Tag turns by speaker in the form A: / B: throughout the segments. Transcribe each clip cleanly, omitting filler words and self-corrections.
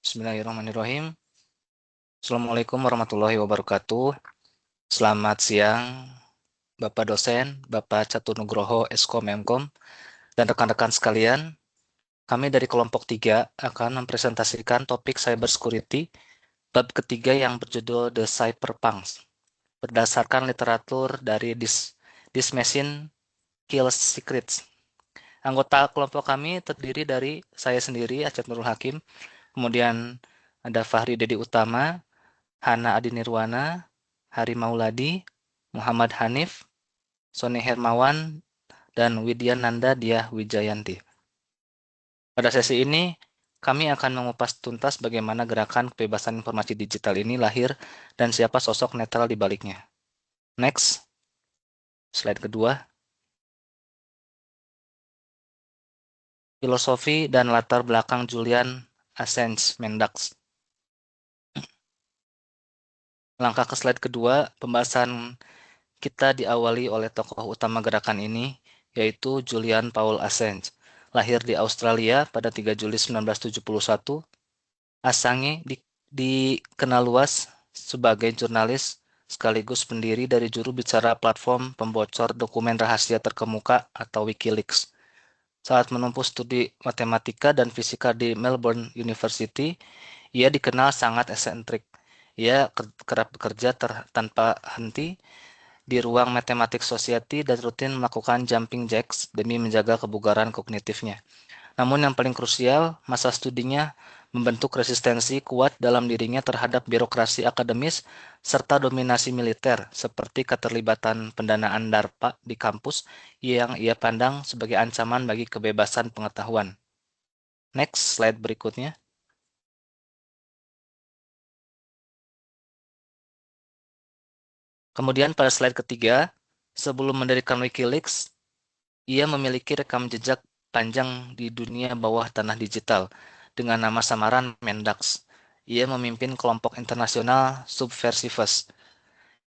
A: Bismillahirrahmanirrahim. Assalamualaikum warahmatullahi wabarakatuh. Selamat siang, Bapak dosen, Bapak Caturnugroho Eskom Memkom, dan rekan-rekan sekalian. Kami dari kelompok 3 akan mempresentasikan topik cybersecurity bab ketiga yang berjudul The Cyberpunks berdasarkan literatur dari This Machine Kills Secrets. Anggota kelompok kami terdiri dari saya sendiri, Acep Nurul Hakim, kemudian ada Fahri Dedi Utama, Hana Adi Nirwana, Hari Mauladi, Muhammad Hanif, Sony Hermawan, dan Widya Nanda Diah Wijayanti. Pada sesi ini, kami akan mengupas tuntas bagaimana gerakan kebebasan informasi digital ini lahir dan siapa sosok netral di baliknya. Next, slide kedua. Filosofi dan latar belakang Julian Assange Mendax. Langkah ke slide kedua, pembahasan kita diawali oleh tokoh utama gerakan ini, yaitu Julian Paul Assange. Lahir di Australia pada 3 Juli 1971, Assange dikenal luas sebagai jurnalis sekaligus pendiri dari juru bicara platform pembocor dokumen rahasia terkemuka atau Wikileaks. Saat menempuh studi matematika dan fisika di Melbourne University, ia dikenal sangat eksentrik. Ia kerap bekerja tanpa henti di ruang Mathematics Society dan rutin melakukan jumping jacks demi menjaga kebugaran kognitifnya. Namun yang paling krusial, masa studinya membentuk resistensi kuat dalam dirinya terhadap birokrasi akademis serta dominasi militer, seperti keterlibatan pendanaan DARPA di kampus yang ia pandang sebagai ancaman bagi kebebasan pengetahuan. Next, slide berikutnya. Kemudian pada slide ketiga, sebelum mendirikan Wikileaks, ia memiliki rekam jejak panjang di dunia bawah tanah digital dengan nama samaran Mendax. Ia memimpin kelompok internasional Subversivers.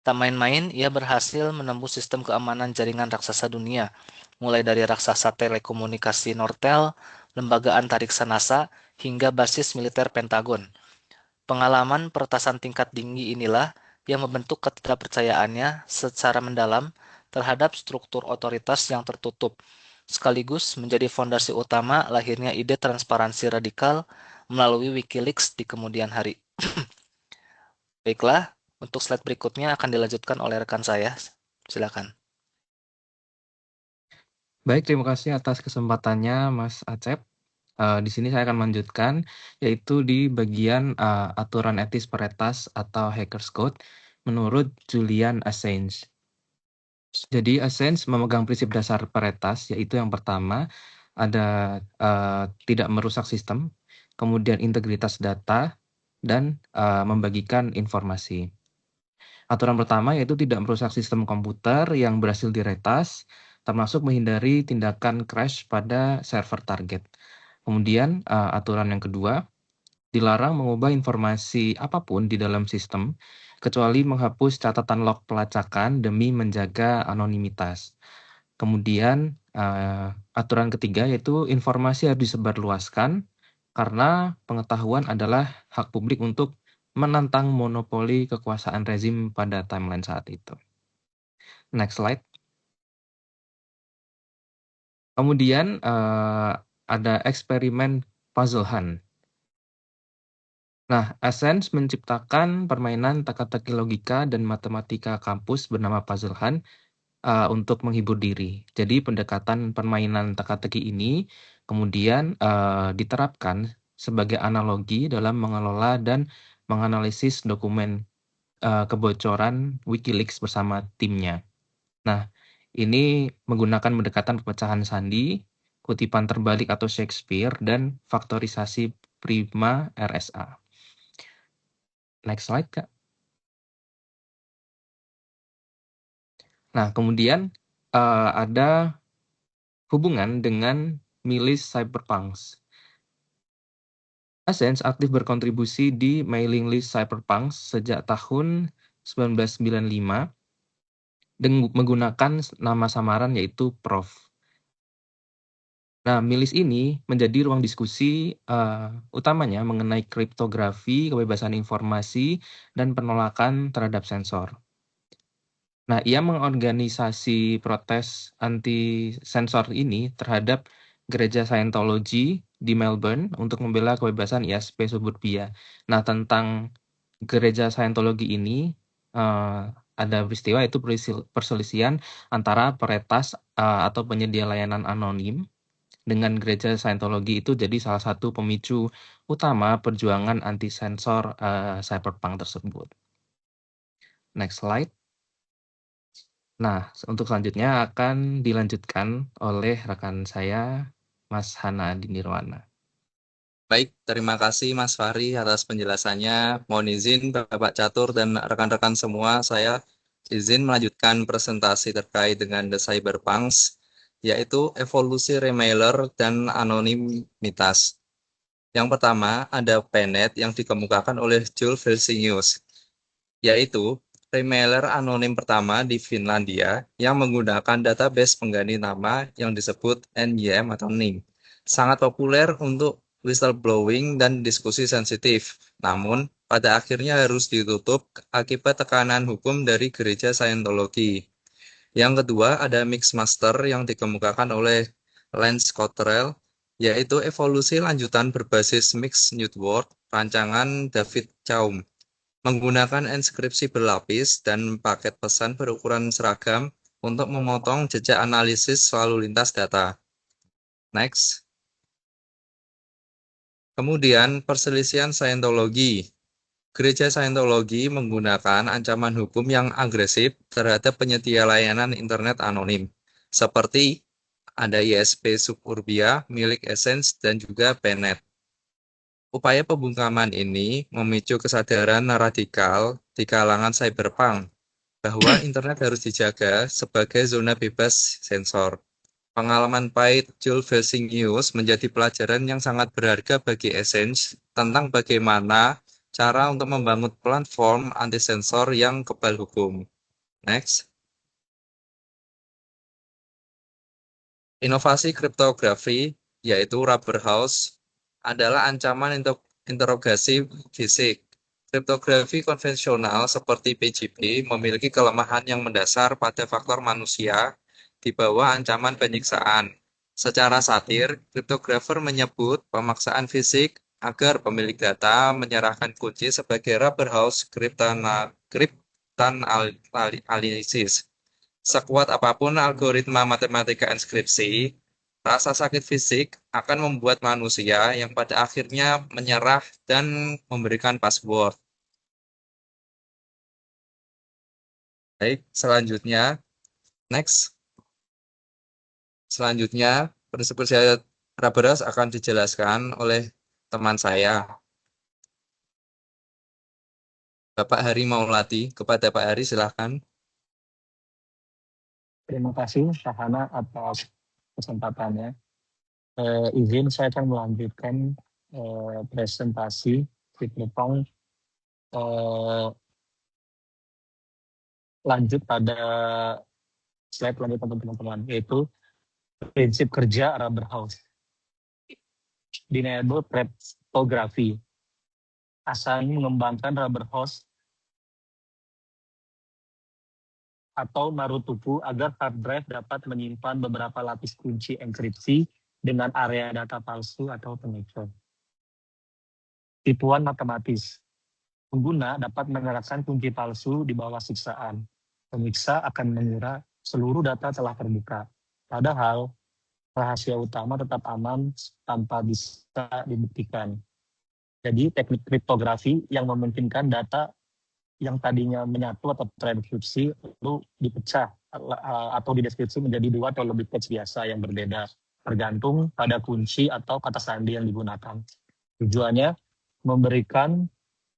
A: Tak main-main, ia berhasil menembus sistem keamanan jaringan raksasa dunia, mulai dari raksasa telekomunikasi Nortel, lembaga antariksa NASA, hingga basis militer Pentagon. Pengalaman peretasan tingkat tinggi inilah yang membentuk ketidakpercayaannya secara mendalam terhadap struktur otoritas yang tertutup, sekaligus menjadi fondasi utama lahirnya ide transparansi radikal melalui Wikileaks di kemudian hari. Baiklah, untuk slide berikutnya akan dilanjutkan oleh rekan saya. Silakan.
B: Baik, terima kasih atas kesempatannya, Mas Acep. Di sini saya akan melanjutkan, yaitu di bagian aturan etis peretas atau Hackers Code menurut Julian Assange. Jadi Assange memegang prinsip dasar peretas, yaitu yang pertama ada tidak merusak sistem, kemudian integritas data, dan membagikan informasi. Aturan pertama yaitu tidak merusak sistem komputer yang berhasil diretas, termasuk menghindari tindakan crash pada server target. Kemudian aturan yang kedua, dilarang mengubah informasi apapun di dalam sistem, kecuali menghapus catatan log pelacakan demi menjaga anonimitas. Kemudian aturan ketiga yaitu informasi harus disebarluaskan, karena pengetahuan adalah hak publik untuk menantang monopoli kekuasaan rezim pada timeline saat itu. Next slide. Kemudian ada eksperimen puzzle hunt. Nah, Assange menciptakan permainan teka-teki logika dan matematika kampus bernama Puzzle Hunt untuk menghibur diri. Jadi pendekatan permainan teka-teki ini kemudian diterapkan sebagai analogi dalam mengelola dan menganalisis dokumen kebocoran Wikileaks bersama timnya. Nah, ini menggunakan pendekatan pemecahan sandi, kutipan terbalik atau Shakespeare, dan faktorisasi prima RSA. Next slide, Kak. Nah, kemudian ada hubungan dengan milis cyberpunks. Assange aktif berkontribusi di mailing list cyberpunks sejak tahun 1995 dengan menggunakan nama samaran yaitu Prof. Nah, MILIS ini menjadi ruang diskusi utamanya mengenai kriptografi, kebebasan informasi, dan penolakan terhadap sensor. Nah, ia mengorganisasi protes anti sensor ini terhadap gereja Scientology di Melbourne untuk membela kebebasan ISP suburbia. Nah, tentang gereja Scientology ini ada peristiwa itu perselisihan antara peretas atau penyedia layanan anonim dengan gereja Scientology itu jadi salah satu pemicu utama perjuangan anti sensor cyberpunk tersebut. Next slide. Nah, untuk selanjutnya akan dilanjutkan oleh rekan saya, Mas Hana Adi Nirwana.
C: Baik, terima kasih Mas Fahri atas penjelasannya. Mohon izin Bapak Catur dan rekan-rekan semua, saya izin melanjutkan presentasi terkait dengan The Cyberpunks, yaitu evolusi remailer dan anonimitas. Yang pertama, ada PNet yang dikemukakan oleh Jules Vilsinius, yaitu remailer anonim pertama di Finlandia yang menggunakan database pengganti nama yang disebut NYM atau NIM. Sangat populer untuk whistleblowing dan diskusi sensitif, namun pada akhirnya harus ditutup akibat tekanan hukum dari gereja Scientology. Yang kedua ada Mixmaster yang dikemukakan oleh Lance Cottrell, yaitu evolusi lanjutan berbasis Mixed Network rancangan David Chaum, menggunakan enskripsi berlapis dan paket pesan berukuran seragam untuk memotong jejak analisis lalu lintas data. Next. Kemudian perselisihan Scientology. Gereja Scientology menggunakan ancaman hukum yang agresif terhadap penyedia layanan internet anonim, seperti ada ISP Suburbia milik Essence dan juga PNet. Upaya pembungkaman ini memicu kesadaran radikal di kalangan cyberpunk bahwa internet harus dijaga sebagai zona bebas sensor. Pengalaman pahit Jules Vilsinius menjadi pelajaran yang sangat berharga bagi Essence tentang bagaimana cara untuk membangun platform anti-sensor yang kebal hukum. Next. Inovasi kriptografi, yaitu Rubber House, adalah ancaman interogasi fisik. Kriptografi konvensional seperti PGP memiliki kelemahan yang mendasar pada faktor manusia di bawah ancaman penyiksaan. Secara satir, kriptografer menyebut pemaksaan fisik agar pemilik data menyerahkan kunci sebagai rubber house cryptanalysis. Sekuat apapun algoritma matematika enskripsi, rasa sakit fisik akan membuat manusia yang pada akhirnya menyerah dan memberikan password. Baik, selanjutnya, next. Selanjutnya, prinsip kerja Raberas akan dijelaskan oleh teman saya, Bapak Hari Maulati. Kepada Pak Hari, silahkan.
D: Terima kasih Sahana atas kesempatannya. Izin saya akan melanjutkan presentasi Cyberpunk lanjut pada slide lanjutan teman-teman, yaitu prinsip kerja Rubber House. Deniable cryptography. Asalnya mengembangkan Rubber House atau Marutuku agar hard drive dapat menyimpan beberapa lapis kunci enkripsi dengan area data palsu atau pengecer. Tipuan matematis. Pengguna dapat menyerahkan kunci palsu di bawah siksaan. Penyiksa akan mengira seluruh data telah terbuka. Padahal rahasia utama tetap aman tanpa bisa dibuktikan. Jadi teknik kriptografi yang memungkinkan data yang tadinya menyatu atau terenkripsi lalu dipecah atau dideskripsi menjadi dua atau lebih teks biasa yang berbeda, tergantung pada kunci atau kata sandi yang digunakan. Tujuannya memberikan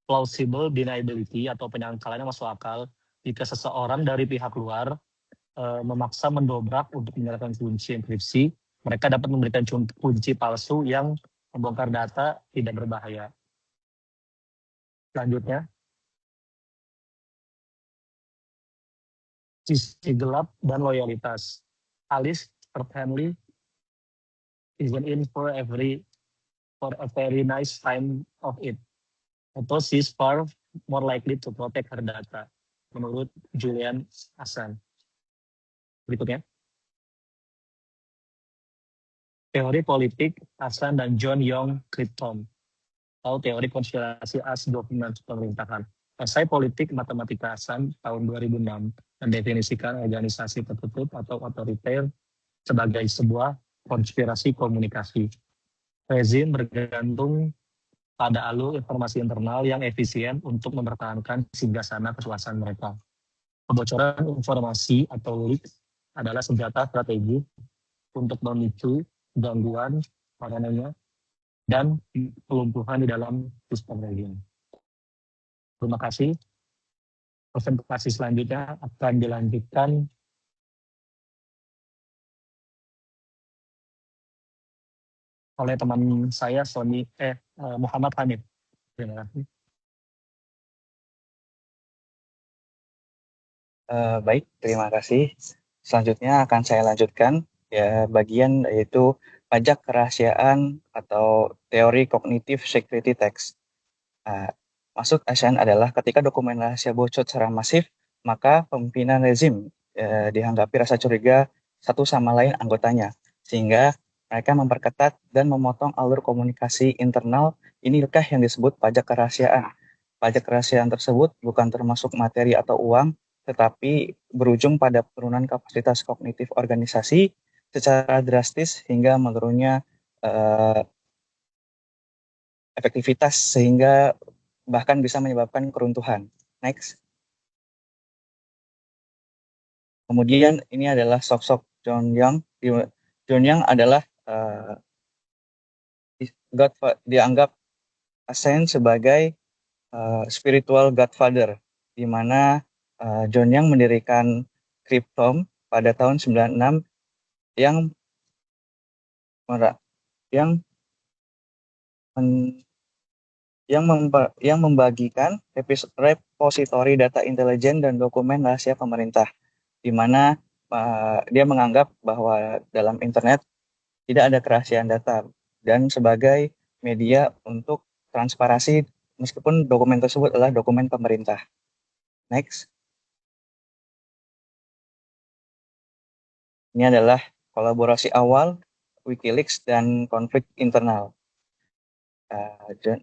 D: plausible deniability atau penyangkalan yang masuk akal jika seseorang dari pihak luar memaksa mendobrak untuk menyerahkan kunci enkripsi, mereka dapat memberikan kunci palsu yang membongkar data tidak berbahaya. Selanjutnya, sisi gelap dan loyalitas. Alice Henley isn't in for a very nice time of it. Atau she's far more likely to protect her data, menurut Julian Assange. Berikutnya, teori politik Assange dan John Young Cryptome, atau teori konspirasi as dokumen pemerintahan. Esai politik matematika Assange tahun 2006 mendefinisikan organisasi tertutup atau otoriter sebagai sebuah konspirasi komunikasi. Rezim bergantung pada alur informasi internal yang efisien untuk mempertahankan singgasana kekuasaan mereka. Kebocoran informasi atau leaks adalah senjata strategi untuk memicu gangguan, paranoia, dan kelumpuhan di dalam sistem rezim. Terima kasih. Presentasi selanjutnya akan dilanjutkan oleh teman saya Muhammad Hanif. Terima kasih.
E: Baik, terima kasih. Selanjutnya akan saya lanjutkan ya bagian yaitu pajak kerahasiaan atau teori kognitif security text. Maksud Assange adalah ketika dokumen rahasia bocor secara masif, maka pemimpinan rezim dihanggapi rasa curiga satu sama lain anggotanya, sehingga mereka memperketat dan memotong alur komunikasi internal. Inilah yang disebut pajak kerahasiaan. Pajak kerahasiaan tersebut bukan termasuk materi atau uang, tetapi berujung pada penurunan kapasitas kognitif organisasi secara drastis hingga menurunnya efektivitas sehingga bahkan bisa menyebabkan keruntuhan. Next. Kemudian ini adalah sosok John Young. John Young adalah dianggap Assange sebagai spiritual godfather, di mana John Young mendirikan Cryptome pada tahun 96 yang membagikan repositori data intelijen dan dokumen rahasia pemerintah, di mana dia menganggap bahwa dalam internet tidak ada kerahasiaan data dan sebagai media untuk transparansi meskipun dokumen tersebut adalah dokumen pemerintah. Next. Ini adalah kolaborasi awal Wikileaks dan konflik internal.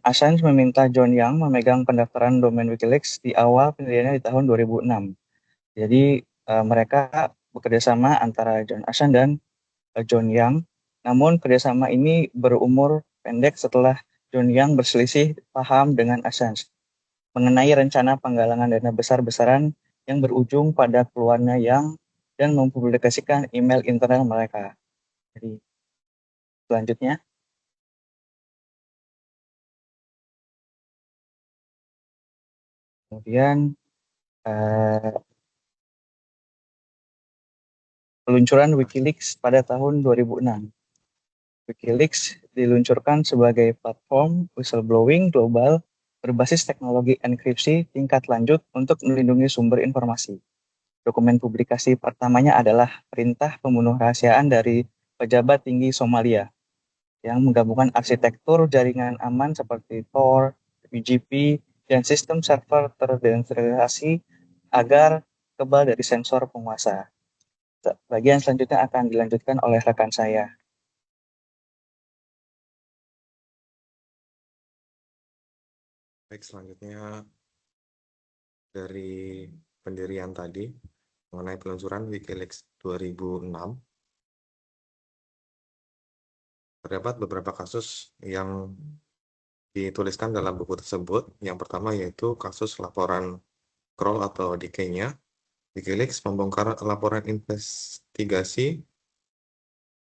E: Assange meminta John Young memegang pendaftaran domain Wikileaks di awal pendiriannya di tahun 2006. Jadi mereka bekerjasama antara John Assange dan John Young. Namun kerjasama ini berumur pendek setelah John Young berselisih paham dengan Assange mengenai rencana penggalangan dana besar-besaran yang berujung pada keluarnya Young dan mempublikasikan email internal mereka. Jadi selanjutnya. Kemudian peluncuran Wikileaks pada tahun 2006. Wikileaks diluncurkan sebagai platform whistleblowing global berbasis teknologi enkripsi tingkat lanjut untuk melindungi sumber informasi. Dokumen publikasi pertamanya adalah perintah pembunuh rahasiaan dari pejabat tinggi Somalia yang menggabungkan arsitektur jaringan aman seperti Tor, BGP, dan sistem server terdesentralisasi agar kebal dari sensor penguasa. Bagian selanjutnya akan dilanjutkan oleh rekan saya.
F: Baik, selanjutnya dari pendirian tadi mengenai peluncuran Wikileaks 2006. Terdapat beberapa kasus yang dituliskan dalam buku tersebut. Yang pertama yaitu kasus laporan Kroll atau decay-nya. Wikileaks membongkar laporan investigasi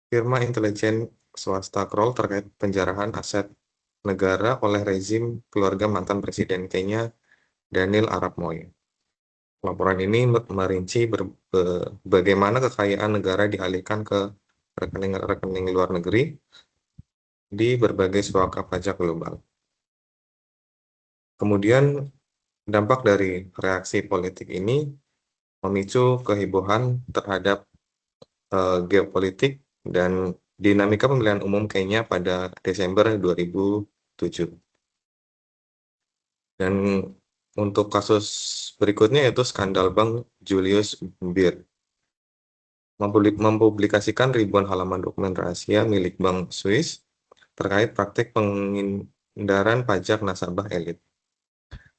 F: firma intelijen swasta Kroll terkait penjarahan aset negara oleh rezim keluarga mantan Presiden Kenya Daniel Arap Moi. Laporan ini merinci bagaimana kekayaan negara dialihkan ke rekening-rekening luar negeri di berbagai suaka pajak global. Kemudian dampak dari reaksi politik ini memicu kehebohan terhadap geopolitik dan dinamika pemilihan umum Kenya pada Desember 2007. Dan untuk kasus berikutnya yaitu skandal Bank Julius Baer. Mempublikasikan ribuan halaman dokumen rahasia milik Bank Swiss terkait praktik penghindaran pajak nasabah elit.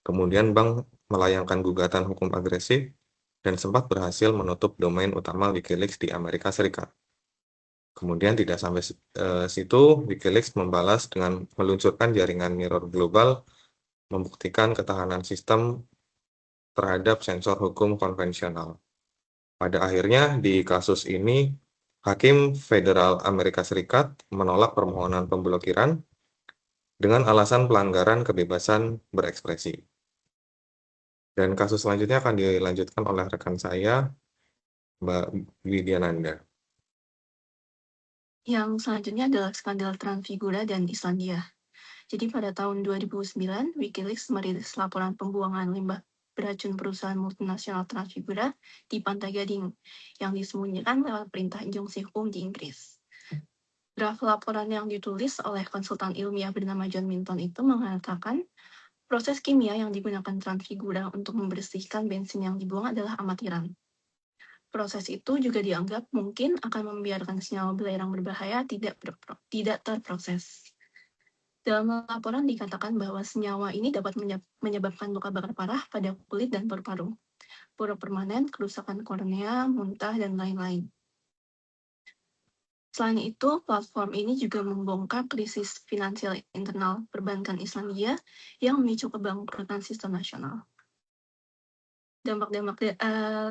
F: Kemudian bank melayangkan gugatan hukum agresif dan sempat berhasil menutup domain utama Wikileaks di Amerika Serikat. Kemudian tidak sampai situ, Wikileaks membalas dengan meluncurkan jaringan mirror global, membuktikan ketahanan sistem terhadap sensor hukum konvensional. Pada akhirnya, di kasus ini, Hakim Federal Amerika Serikat menolak permohonan pemblokiran dengan alasan pelanggaran kebebasan berekspresi. Dan kasus selanjutnya akan dilanjutkan oleh rekan saya, Mbak Widyananda.
G: Yang selanjutnya adalah skandal Transfigura dan Islandia. Jadi pada tahun 2009, Wikileaks merilis laporan pembuangan limbah beracun perusahaan multinasional Transfigura di Pantai Gading yang disembunyikan lewat perintah injunksi hukum di Inggris. Draft laporan yang ditulis oleh konsultan ilmiah bernama John Minton itu mengatakan proses kimia yang digunakan Transfigura untuk membersihkan bensin yang dibuang adalah amatiran. Proses itu juga dianggap mungkin akan membiarkan senyawa belerang berbahaya tidak terproses. Dalam laporan dikatakan bahwa senyawa ini dapat menyebabkan luka bakar parah pada kulit dan paru-paru, poro permanen, kerusakan kornea, muntah, dan lain-lain. Selain itu, platform ini juga membongkar krisis finansial internal perbankan Islandia yang memicu kebangkrutan sistem nasional. Dampak-dampak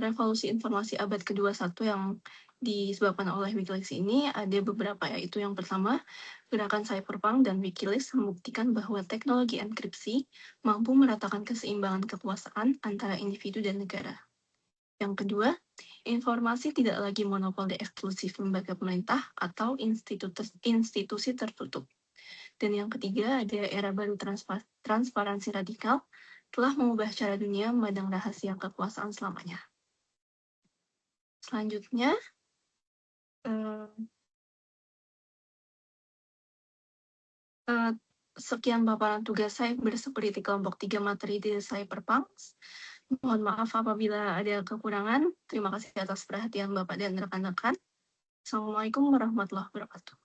G: revolusi informasi abad ke-21 yang disebabkan oleh Wikileaks ini ada beberapa, yaitu yang pertama, gerakan cyberpunk dan Wikileaks membuktikan bahwa teknologi enkripsi mampu meratakan keseimbangan kekuasaan antara individu dan negara. Yang kedua, informasi tidak lagi monopoli eksklusif lembaga pemerintah atau institusi tertutup. Dan yang ketiga, ada era baru transparansi radikal telah mengubah cara dunia memandang rahasia kekuasaan selamanya. Selanjutnya, sekian paparan tugas saya bersecurity kelompok 3 materi di Cyberpunks. Mohon maaf apabila ada kekurangan. Terima kasih atas perhatian Bapak dan rekan-rekan. Assalamualaikum warahmatullahi wabarakatuh.